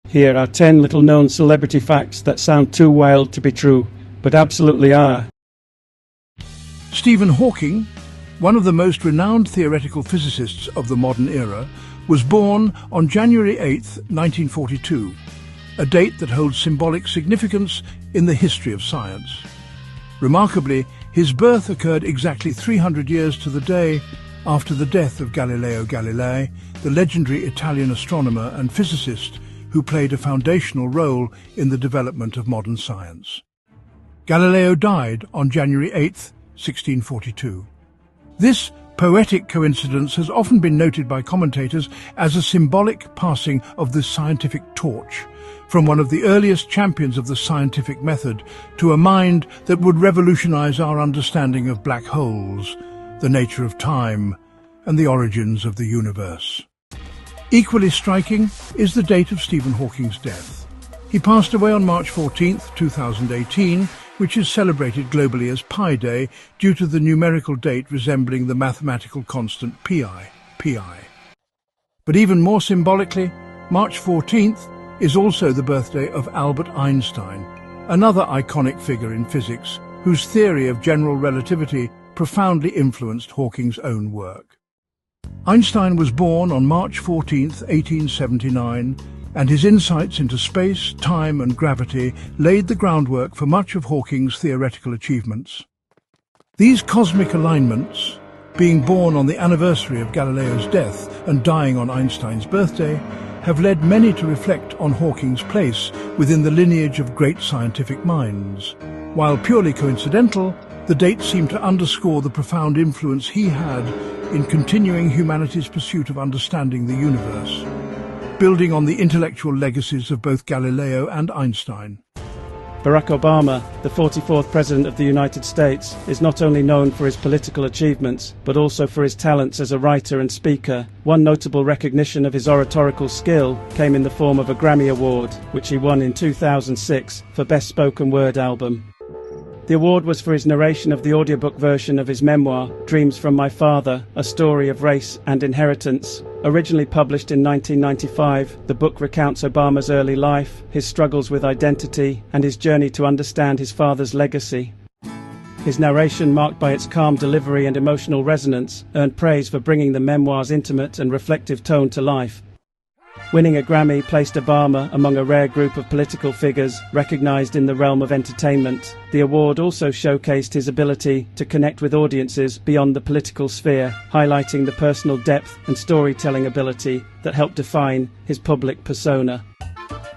Here are 10 little-known celebrity facts that sound too wild to be true, but absolutely are. Stephen Hawking, one of the most renowned theoretical physicists of the modern era, was born on January 8, 1942, a date that holds symbolic significance in the history of science. Remarkably, his birth occurred exactly 300 years to the day after the death of Galileo Galilei, the legendary Italian astronomer and physicist who played a foundational role in the development of modern science. Galileo died on January 8, 1642. This poetic coincidence has often been noted by commentators as a symbolic passing of the scientific torch from one of the earliest champions of the scientific method to a mind that would revolutionize our understanding of black holes, the nature of time, and the origins of the universe. Equally striking is the date of Stephen Hawking's death. He passed away on March 14, 2018, which is celebrated globally as Pi Day due to the numerical date resembling the mathematical constant pi. But even more symbolically, March 14th is also the birthday of Albert Einstein, another iconic figure in physics whose theory of general relativity profoundly influenced Hawking's own work. Einstein was born on March 14, 1879, and his insights into space, time and gravity laid the groundwork for much of Hawking's theoretical achievements. These cosmic alignments, being born on the anniversary of Galileo's death and dying on Einstein's birthday, have led many to reflect on Hawking's place within the lineage of great scientific minds. While purely coincidental, the dates seem to underscore the profound influence he had in continuing humanity's pursuit of understanding the universe, building on the intellectual legacies of both Galileo and Einstein. Barack Obama, the 44th President of the United States, is not only known for his political achievements, but also for his talents as a writer and speaker. One notable recognition of his oratorical skill came in the form of a Grammy Award, which he won in 2006 for Best Spoken Word Album. The award was for his narration of the audiobook version of his memoir, Dreams from My Father, A Story of Race and Inheritance. Originally published in 1995, the book recounts Obama's early life, his struggles with identity, and his journey to understand his father's legacy. His narration, marked by its calm delivery and emotional resonance, earned praise for bringing the memoir's intimate and reflective tone to life. Winning a Grammy placed Obama among a rare group of political figures recognized in the realm of entertainment. The award also showcased his ability to connect with audiences beyond the political sphere, highlighting the personal depth and storytelling ability that helped define his public persona.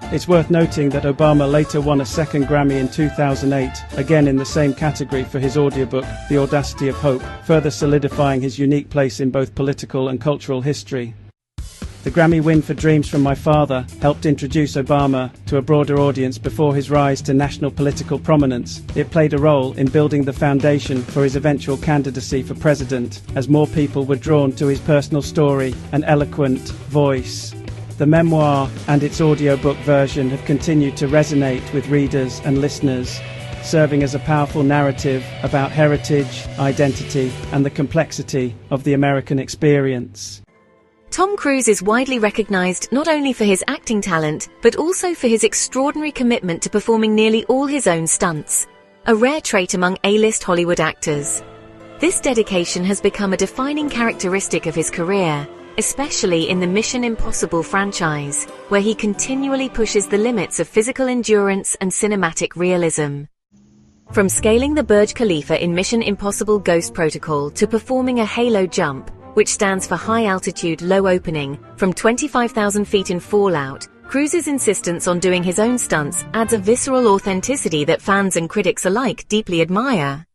It's worth noting that Obama later won a second Grammy in 2008, again in the same category for his audiobook, The Audacity of Hope, further solidifying his unique place in both political and cultural history. The Grammy win for Dreams from My Father helped introduce Obama to a broader audience before his rise to national political prominence. It played a role in building the foundation for his eventual candidacy for president, as more people were drawn to his personal story and eloquent voice. The memoir and its audiobook version have continued to resonate with readers and listeners, serving as a powerful narrative about heritage, identity, and the complexity of the American experience. Tom Cruise is widely recognized not only for his acting talent, but also for his extraordinary commitment to performing nearly all his own stunts, a rare trait among A-list Hollywood actors. This dedication has become a defining characteristic of his career, especially in the Mission Impossible franchise, where he continually pushes the limits of physical endurance and cinematic realism. From scaling the Burj Khalifa in Mission Impossible Ghost Protocol to performing a halo jump, which stands for High Altitude Low Opening, from 25,000 feet in Fallout, Cruise's insistence on doing his own stunts adds a visceral authenticity that fans and critics alike deeply admire.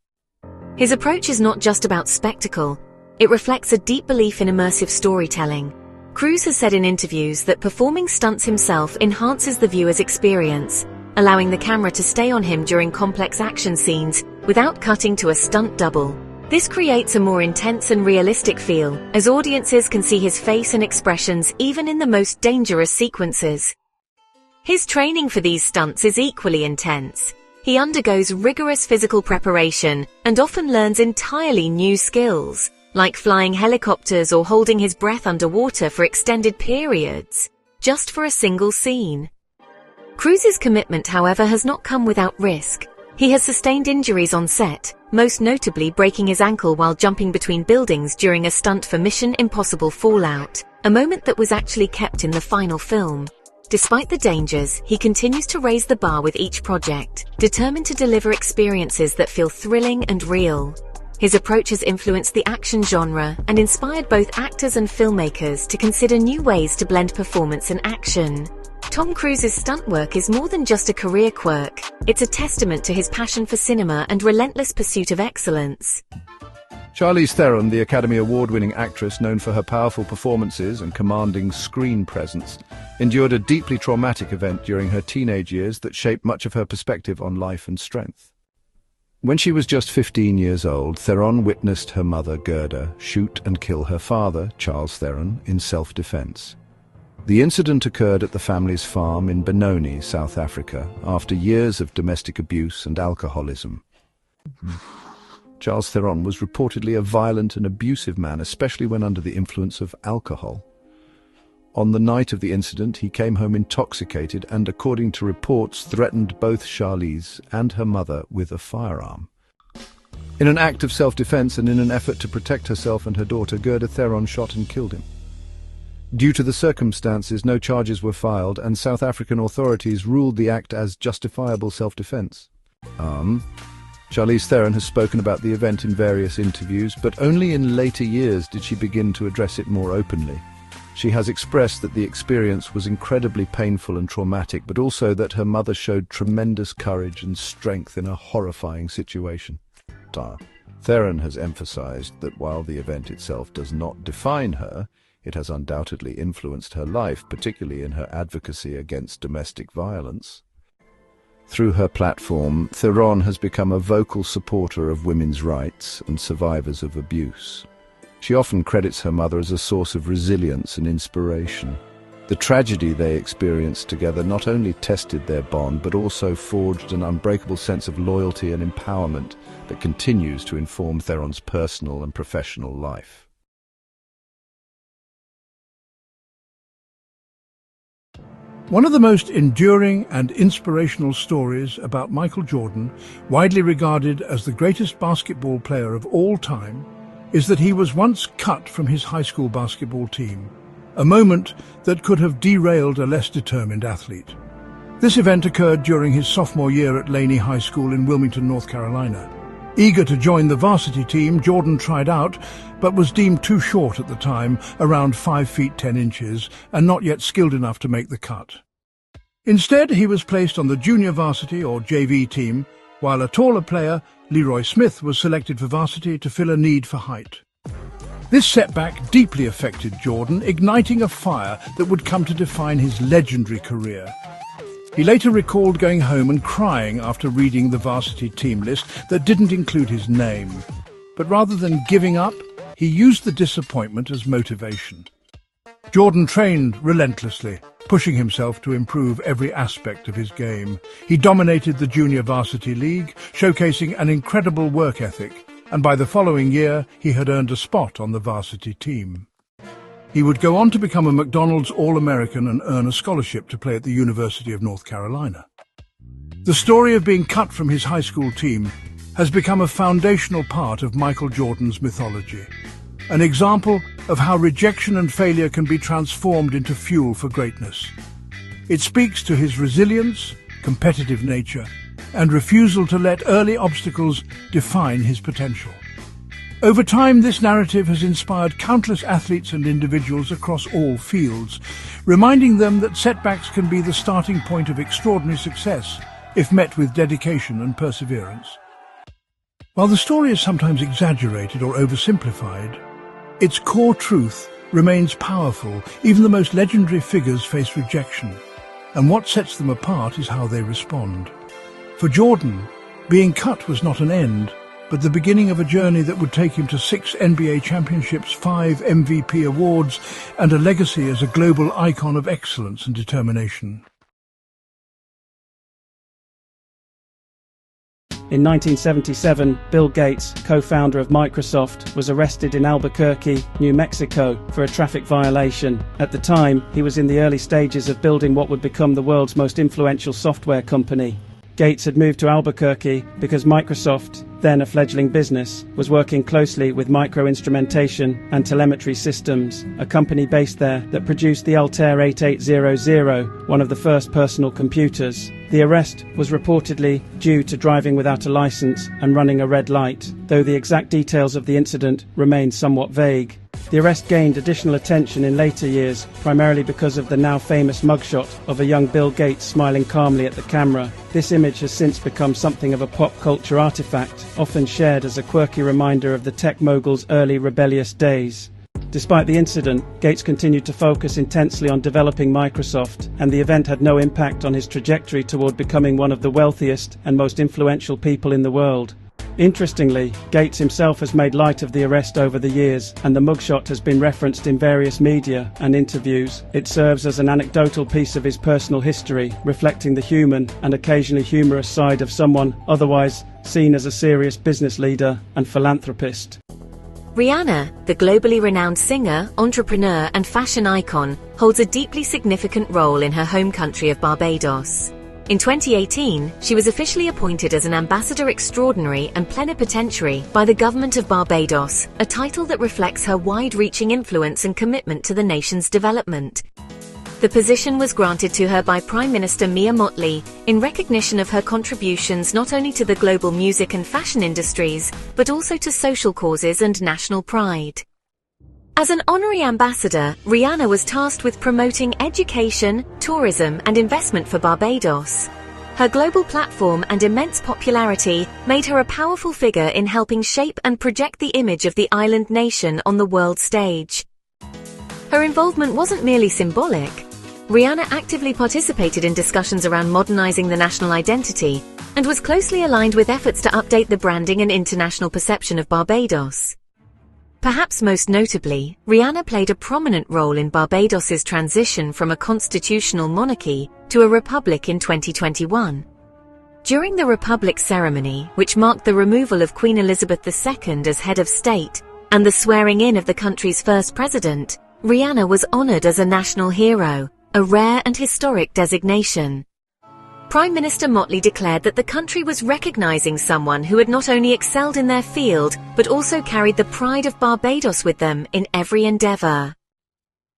His approach is not just about spectacle, it reflects a deep belief in immersive storytelling. Cruise has said in interviews that performing stunts himself enhances the viewer's experience, allowing the camera to stay on him during complex action scenes without cutting to a stunt double. This creates a more intense and realistic feel, as audiences can see his face and expressions even in the most dangerous sequences. His training for these stunts is equally intense. He undergoes rigorous physical preparation and often learns entirely new skills, like flying helicopters or holding his breath underwater for extended periods, just for a single scene. Cruise's commitment, however, has not come without risk. He has sustained injuries on set, most notably breaking his ankle while jumping between buildings during a stunt for Mission Impossible Fallout, a moment that was actually kept in the final film. Despite the dangers, he continues to raise the bar with each project, determined to deliver experiences that feel thrilling and real. His approach has influenced the action genre and inspired both actors and filmmakers to consider new ways to blend performance and action. Tom Cruise's stunt work is more than just a career quirk. It's a testament to his passion for cinema and relentless pursuit of excellence. Charlize Theron, the Academy Award-winning actress known for her powerful performances and commanding screen presence, endured a deeply traumatic event during her teenage years that shaped much of her perspective on life and strength. When she was just 15 years old, Theron witnessed her mother, Gerda, shoot and kill her father, Charles Theron, in self-defense. The incident occurred at the family's farm in Benoni, South Africa, after years of domestic abuse and alcoholism. Charles Theron was reportedly a violent and abusive man, especially when under the influence of alcohol. On the night of the incident, he came home intoxicated and, according to reports, threatened both Charlize and her mother with a firearm. In an act of self-defense and in an effort to protect herself and her daughter, Gerda Theron shot and killed him. Due to the circumstances, no charges were filed, and South African authorities ruled the act as justifiable self-defense. Charlize Theron has spoken about the event in various interviews, but only in later years did she begin to address it more openly. She has expressed that the experience was incredibly painful and traumatic, but also that her mother showed tremendous courage and strength in a horrifying situation. Theron has emphasized that while the event itself does not define her, it has undoubtedly influenced her life, particularly in her advocacy against domestic violence. Through her platform, Theron has become a vocal supporter of women's rights and survivors of abuse. She often credits her mother as a source of resilience and inspiration. The tragedy they experienced together not only tested their bond, but also forged an unbreakable sense of loyalty and empowerment that continues to inform Theron's personal and professional life. One of the most enduring and inspirational stories about Michael Jordan, widely regarded as the greatest basketball player of all time, is that he was once cut from his high school basketball team, a moment that could have derailed a less determined athlete. This event occurred during his sophomore year at Laney High School in Wilmington, North Carolina. Eager to join the varsity team, Jordan tried out, but was deemed too short at the time, around 5 feet 10 inches, and not yet skilled enough to make the cut. Instead, he was placed on the junior varsity or JV team, while a taller player, Leroy Smith, was selected for varsity to fill a need for height. This setback deeply affected Jordan, igniting a fire that would come to define his legendary career. He later recalled going home and crying after reading the varsity team list that didn't include his name. But rather than giving up, he used the disappointment as motivation. Jordan trained relentlessly, pushing himself to improve every aspect of his game. He dominated the junior varsity league, showcasing an incredible work ethic, and by the following year, he had earned a spot on the varsity team. He would go on to become a McDonald's All-American and earn a scholarship to play at the University of North Carolina. The story of being cut from his high school team has become a foundational part of Michael Jordan's mythology, an example of how rejection and failure can be transformed into fuel for greatness. It speaks to his resilience, competitive nature, and refusal to let early obstacles define his potential. Over time, this narrative has inspired countless athletes and individuals across all fields, reminding them that setbacks can be the starting point of extraordinary success if met with dedication and perseverance. While the story is sometimes exaggerated or oversimplified, its core truth remains powerful. Even the most legendary figures face rejection, and what sets them apart is how they respond. For Jordan, being cut was not an end, but the beginning of a journey that would take him to 6 NBA championships, 5 MVP awards, and a legacy as a global icon of excellence and determination. In 1977, Bill Gates, co-founder of Microsoft, was arrested in Albuquerque, New Mexico, for a traffic violation. At the time, he was in the early stages of building what would become the world's most influential software company. Gates had moved to Albuquerque because Microsoft, then a fledgling business, was working closely with Microinstrumentation and Telemetry Systems, a company based there that produced the Altair 8800, one of the first personal computers. The arrest was reportedly due to driving without a license and running a red light, though the exact details of the incident remain somewhat vague. The arrest gained additional attention in later years, primarily because of the now famous mugshot of a young Bill Gates smiling calmly at the camera. This image has since become something of a pop culture artifact, often shared as a quirky reminder of the tech mogul's early rebellious days. Despite the incident, Gates continued to focus intensely on developing Microsoft, and the event had no impact on his trajectory toward becoming one of the wealthiest and most influential people in the world. Interestingly, Gates himself has made light of the arrest over the years, and the mugshot has been referenced in various media and interviews. It serves as an anecdotal piece of his personal history, reflecting the human and occasionally humorous side of someone otherwise seen as a serious business leader and philanthropist. Rihanna, the globally renowned singer, entrepreneur, and fashion icon, holds a deeply significant role in her home country of Barbados. In 2018, she was officially appointed as an Ambassador Extraordinary and Plenipotentiary by the Government of Barbados, a title that reflects her wide-reaching influence and commitment to the nation's development. The position was granted to her by Prime Minister Mia Mottley in recognition of her contributions not only to the global music and fashion industries, but also to social causes and national pride. As an honorary ambassador, Rihanna was tasked with promoting education, tourism, and investment for Barbados. Her global platform and immense popularity made her a powerful figure in helping shape and project the image of the island nation on the world stage. Her involvement wasn't merely symbolic. Rihanna actively participated in discussions around modernizing the national identity and was closely aligned with efforts to update the branding and international perception of Barbados. Perhaps most notably, Rihanna played a prominent role in Barbados's transition from a constitutional monarchy to a republic in 2021. During the Republic ceremony, which marked the removal of Queen Elizabeth II as head of state and the swearing-in of the country's first president, Rihanna was honored as a national hero, a rare and historic designation. Prime Minister Mottley declared that the country was recognizing someone who had not only excelled in their field, but also carried the pride of Barbados with them in every endeavor.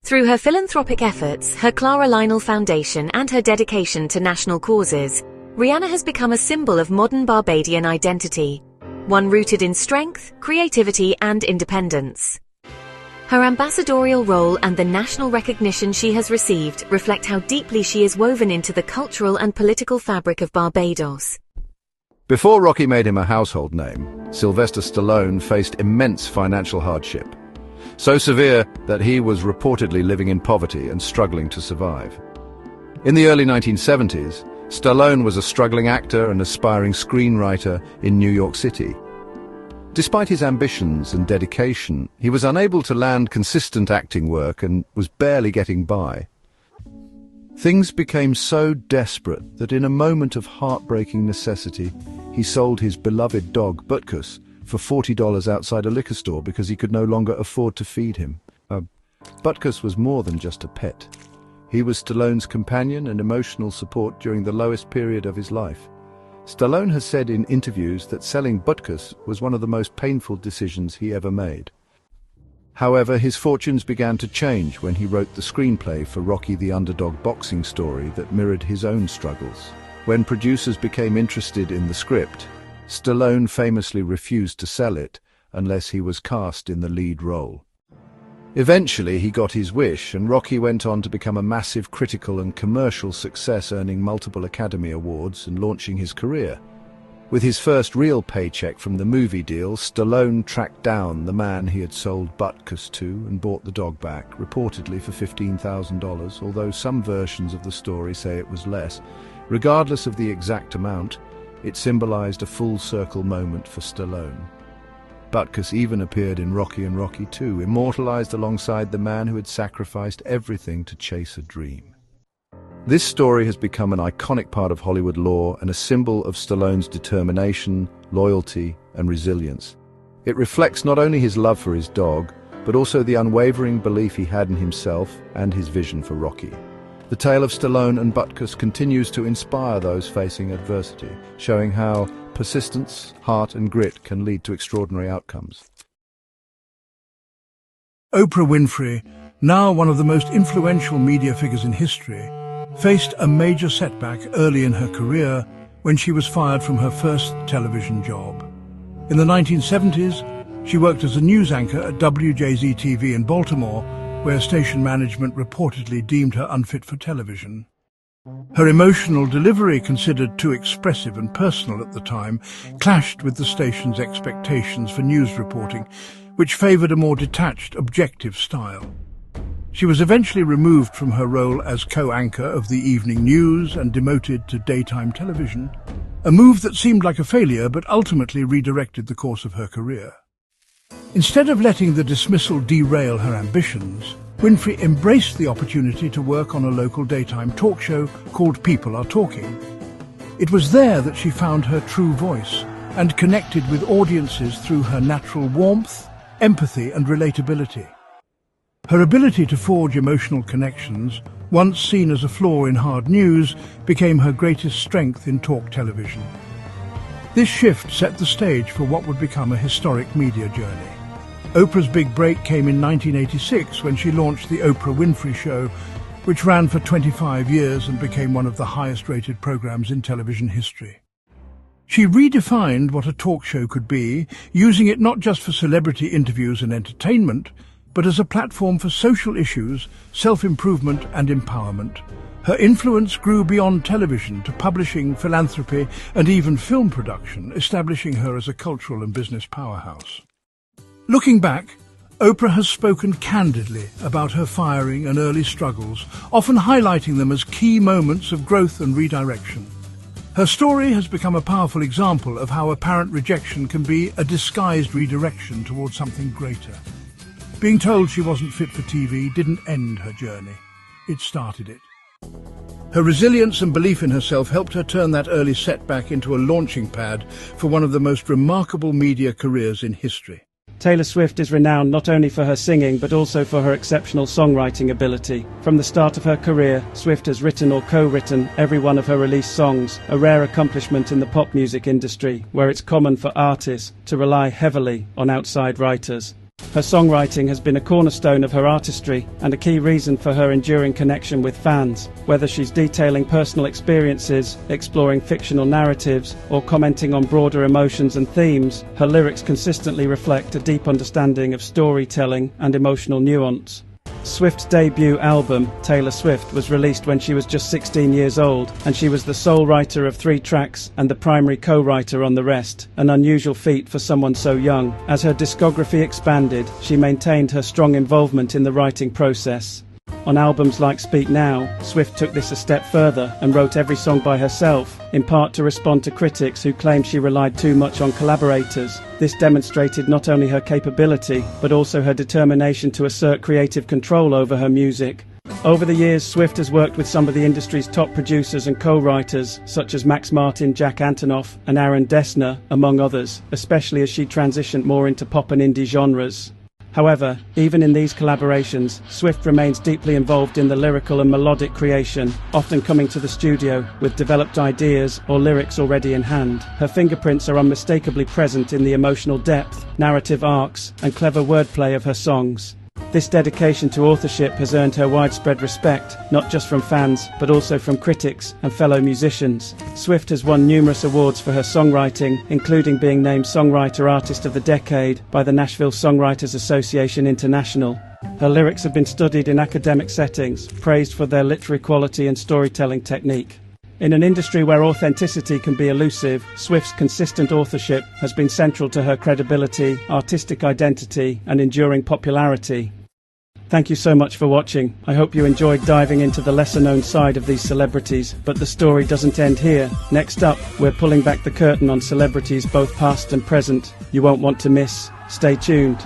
Through her philanthropic efforts, her Clara Lionel Foundation, and her dedication to national causes, Rihanna has become a symbol of modern Barbadian identity, one rooted in strength, creativity, and independence. Her ambassadorial role and the national recognition she has received reflect how deeply she is woven into the cultural and political fabric of Barbados. Before Rocky made him a household name, Sylvester Stallone faced immense financial hardship, so severe that he was reportedly living in poverty and struggling to survive. In the early 1970s, Stallone was a struggling actor and aspiring screenwriter in New York City. Despite his ambitions and dedication, he was unable to land consistent acting work and was barely getting by. Things became so desperate that in a moment of heartbreaking necessity, he sold his beloved dog, Butkus, for $40 outside a liquor store because he could no longer afford to feed him. Butkus was more than just a pet. He was Stallone's companion and emotional support during the lowest period of his life. Stallone has said in interviews that selling Butkus was one of the most painful decisions he ever made. However, his fortunes began to change when he wrote the screenplay for Rocky the Underdog boxing story that mirrored his own struggles. When producers became interested in the script, Stallone famously refused to sell it unless he was cast in the lead role. Eventually, he got his wish, and Rocky went on to become a massive critical and commercial success, earning multiple Academy Awards and launching his career. With his first real paycheck from the movie deal, Stallone tracked down the man he had sold Butkus to and bought the dog back, reportedly for $15,000, although some versions of the story say it was less. Regardless of the exact amount, it symbolized a full-circle moment for Stallone. Butkus even appeared in Rocky and Rocky II, immortalized alongside the man who had sacrificed everything to chase a dream. This story has become an iconic part of Hollywood lore and a symbol of Stallone's determination, loyalty, and resilience. It reflects not only his love for his dog, but also the unwavering belief he had in himself and his vision for Rocky. The tale of Stallone and Butkus continues to inspire those facing adversity, showing how persistence, heart, and grit can lead to extraordinary outcomes. Oprah Winfrey, now one of the most influential media figures in history, faced a major setback early in her career when she was fired from her first television job. In the 1970s, she worked as a news anchor at WJZ-TV in Baltimore, where station management reportedly deemed her unfit for television. Her emotional delivery, considered too expressive and personal at the time, clashed with the station's expectations for news reporting, which favoured a more detached, objective style. She was eventually removed from her role as co-anchor of the evening news and demoted to daytime television, a move that seemed like a failure but ultimately redirected the course of her career. Instead of letting the dismissal derail her ambitions, Winfrey embraced the opportunity to work on a local daytime talk show called People Are Talking. It was there that she found her true voice and connected with audiences through her natural warmth, empathy, and relatability. Her ability to forge emotional connections, once seen as a flaw in hard news, became her greatest strength in talk television. This shift set the stage for what would become a historic media journey. Oprah's big break came in 1986 when she launched The Oprah Winfrey Show, which ran for 25 years and became one of the highest-rated programs in television history. She redefined what a talk show could be, using it not just for celebrity interviews and entertainment, but as a platform for social issues, self-improvement and empowerment. Her influence grew beyond television to publishing, philanthropy, and even film production, establishing her as a cultural and business powerhouse. Looking back, Oprah has spoken candidly about her firing and early struggles, often highlighting them as key moments of growth and redirection. Her story has become a powerful example of how apparent rejection can be a disguised redirection towards something greater. Being told she wasn't fit for TV didn't end her journey. It started it. Her resilience and belief in herself helped her turn that early setback into a launching pad for one of the most remarkable media careers in history. Taylor Swift is renowned not only for her singing but also for her exceptional songwriting ability. From the start of her career, Swift has written or co-written every one of her released songs, a rare accomplishment in the pop music industry, where it's common for artists to rely heavily on outside writers. Her songwriting has been a cornerstone of her artistry and a key reason for her enduring connection with fans. Whether she's detailing personal experiences, exploring fictional narratives, or commenting on broader emotions and themes, her lyrics consistently reflect a deep understanding of storytelling and emotional nuance. Swift's debut album, Taylor Swift, was released when she was just 16 years old, and she was the sole writer of 3 tracks and the primary co-writer on the rest, an unusual feat for someone so young. As her discography expanded, she maintained her strong involvement in the writing process. On albums like Speak Now, Swift took this a step further and wrote every song by herself, in part to respond to critics who claimed she relied too much on collaborators. This demonstrated not only her capability, but also her determination to assert creative control over her music. Over the years, Swift has worked with some of the industry's top producers and co-writers, such as Max Martin, Jack Antonoff, and Aaron Dessner, among others, especially as she transitioned more into pop and indie genres. However, even in these collaborations, Swift remains deeply involved in the lyrical and melodic creation, often coming to the studio with developed ideas or lyrics already in hand. Her fingerprints are unmistakably present in the emotional depth, narrative arcs, and clever wordplay of her songs. This dedication to authorship has earned her widespread respect, not just from fans, but also from critics and fellow musicians. Swift has won numerous awards for her songwriting, including being named Songwriter Artist of the Decade by the Nashville Songwriters Association International. Her lyrics have been studied in academic settings, praised for their literary quality and storytelling technique. In an industry where authenticity can be elusive, Swift's consistent authorship has been central to her credibility, artistic identity, and enduring popularity. Thank you so much for watching. I hope you enjoyed diving into the lesser-known side of these celebrities, but the story doesn't end here. Next up, we're pulling back the curtain on celebrities both past and present. You won't want to miss. Stay tuned.